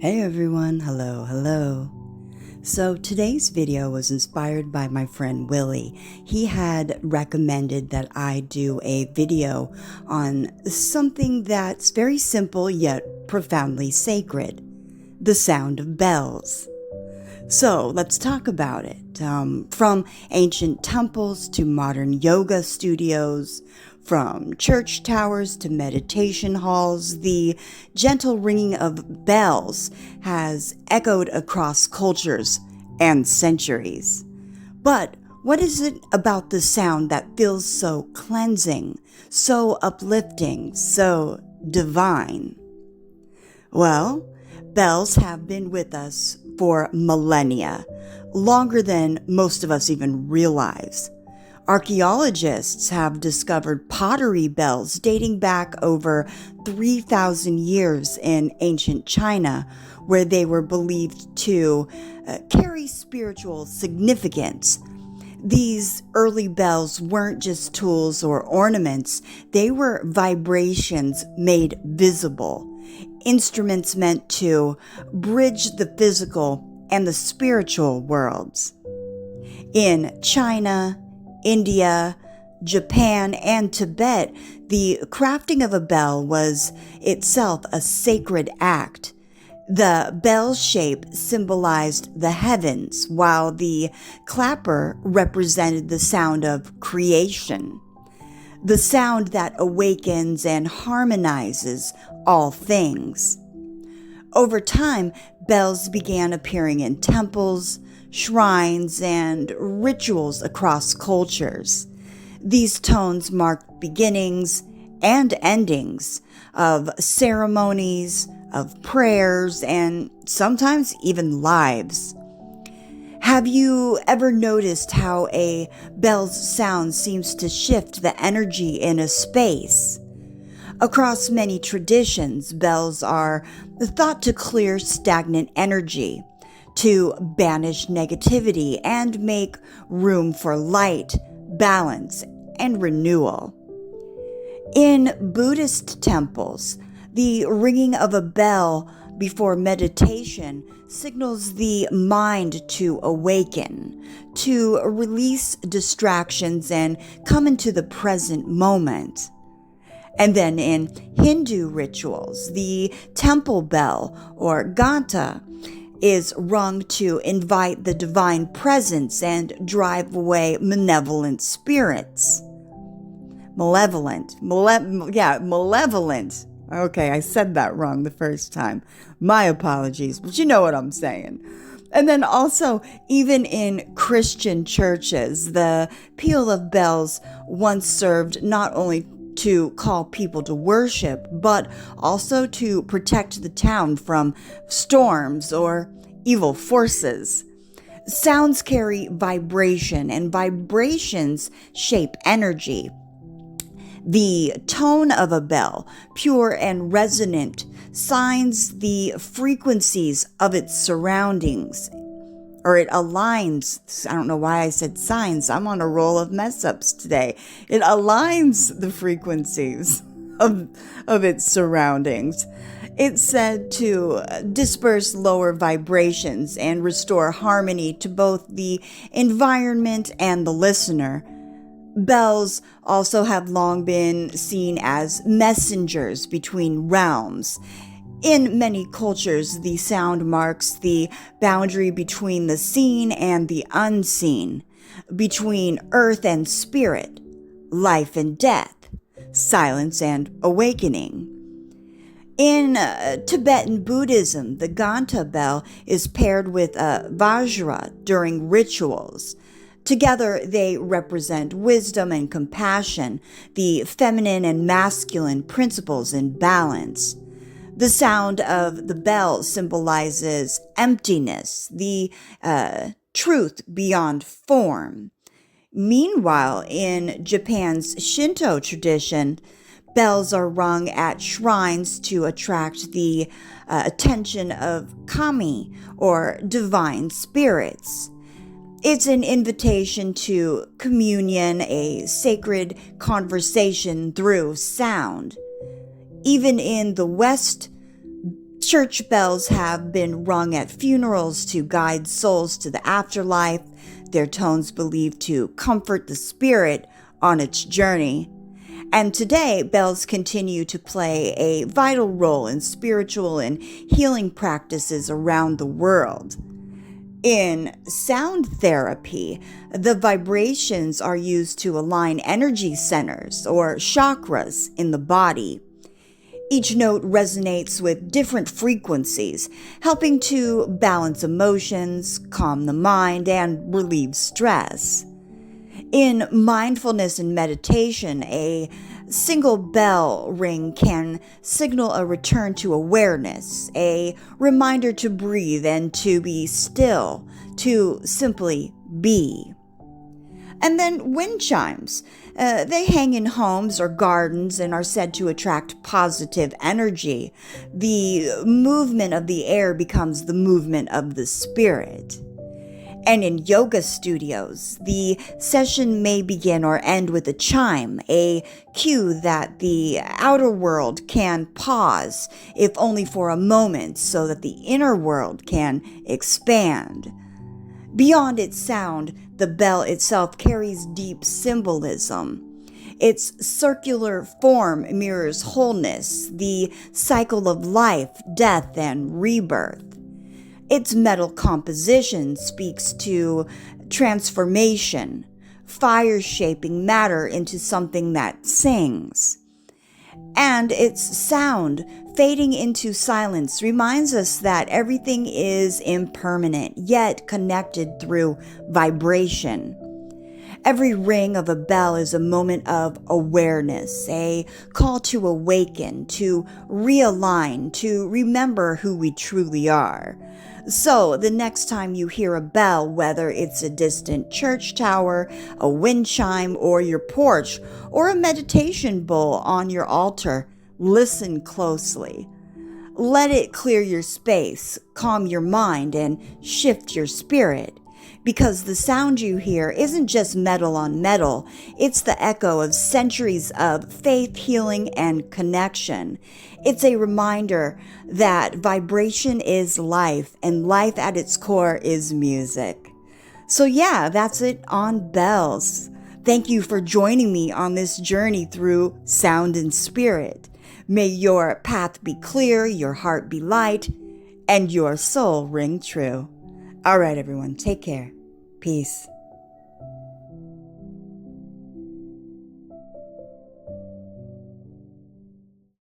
Hey everyone, hello. So today's video was inspired by my friend Willie. He had recommended that I do a video on something that's very simple yet profoundly sacred: the sound of bells. So let's talk about it. From ancient temples to modern yoga studios, from church towers to meditation halls, the gentle ringing of bells has echoed across cultures and centuries. But what is it about the sound that feels so cleansing, so uplifting, so divine? Well, bells have been with us for millennia, longer than most of us even realize. Archaeologists have discovered pottery bells dating back over 3,000 years in ancient China, where they were believed to carry spiritual significance. These early bells weren't just tools or ornaments, they were vibrations made visible, instruments meant to bridge the physical and the spiritual worlds. In China, India, Japan, and Tibet, the crafting of a bell was itself a sacred act. The bell shape symbolized the heavens, while the clapper represented the sound of creation, the sound that awakens and harmonizes all things. Over time, bells began appearing in temples, shrines, and rituals across cultures. These tones marked beginnings and endings of ceremonies, of prayers, and sometimes even lives. Have you ever noticed how a bell's sound seems to shift the energy in a space? Across many traditions, bells are thought to clear stagnant energy, to banish negativity, and make room for light, balance, and renewal. In Buddhist temples, the ringing of a bell before meditation signals the mind to awaken, to release distractions and come into the present moment. And then in Hindu rituals, the temple bell, or ghanta, is rung to invite the divine presence and drive away malevolent spirits. Malevolent. Okay, I said that wrong the first time. My apologies, but you know what I'm saying. And then also, even in Christian churches, the peal of bells once served not only to call people to worship, but also to protect the town from storms or evil forces. Sounds carry vibration, and vibrations shape energy. The tone of a bell, pure and resonant, signs the frequencies of its surroundings, or it aligns. I don't know why I said signs. I'm on a roll of mess ups today. It aligns the frequencies of its surroundings. It's said to disperse lower vibrations and restore harmony to both the environment and the listener. Bells also have long been seen as messengers between realms. In many cultures, the sound marks the boundary between the seen and the unseen, between earth and spirit, life and death, silence and awakening. In Tibetan Buddhism, the ghanta bell is paired with a vajra during rituals. Together, they represent wisdom and compassion, the feminine and masculine principles in balance. The sound of the bell symbolizes emptiness, the truth beyond form. Meanwhile, in Japan's Shinto tradition, bells are rung at shrines to attract the attention of kami, or divine spirits. It's an invitation to communion, a sacred conversation through sound. Even in the West, Church bells have been rung at funerals to guide souls to the afterlife, their tones believed to comfort the spirit on its journey. And today, bells continue to play a vital role in spiritual and healing practices around the world. In sound therapy, the vibrations are used to align energy centers or chakras in the body. Each note resonates with different frequencies, helping to balance emotions, calm the mind, and relieve stress. In mindfulness and meditation, a single bell ring can signal a return to awareness, a reminder to breathe and to be still, to simply be. And then wind chimes. They hang in homes or gardens and are said to attract positive energy. The movement of the air becomes the movement of the spirit. And in yoga studios, the session may begin or end with a chime, a cue that the outer world can pause, if only for a moment, so that the inner world can expand. Beyond its sound, the bell itself carries deep symbolism. Its circular form mirrors wholeness, the cycle of life, death, and rebirth. Its metal composition speaks to transformation, fire shaping matter into something that sings. And its sound, fading into silence, reminds us that everything is impermanent, yet connected through vibration. Every ring of a bell is a moment of awareness, a call to awaken, to realign, to remember who we truly are. So, the next time you hear a bell, whether it's a distant church tower, a wind chime, or your porch, or a meditation bowl on your altar, listen closely. Let it clear your space, calm your mind, and shift your spirit. Because the sound you hear isn't just metal on metal, it's the echo of centuries of faith, healing, and connection. It's a reminder that vibration is life, and life at its core is music. So yeah, that's it on bells. Thank you for joining me on this journey through sound and spirit. May your path be clear, your heart be light, and your soul ring true. All right, everyone, take care. Peace.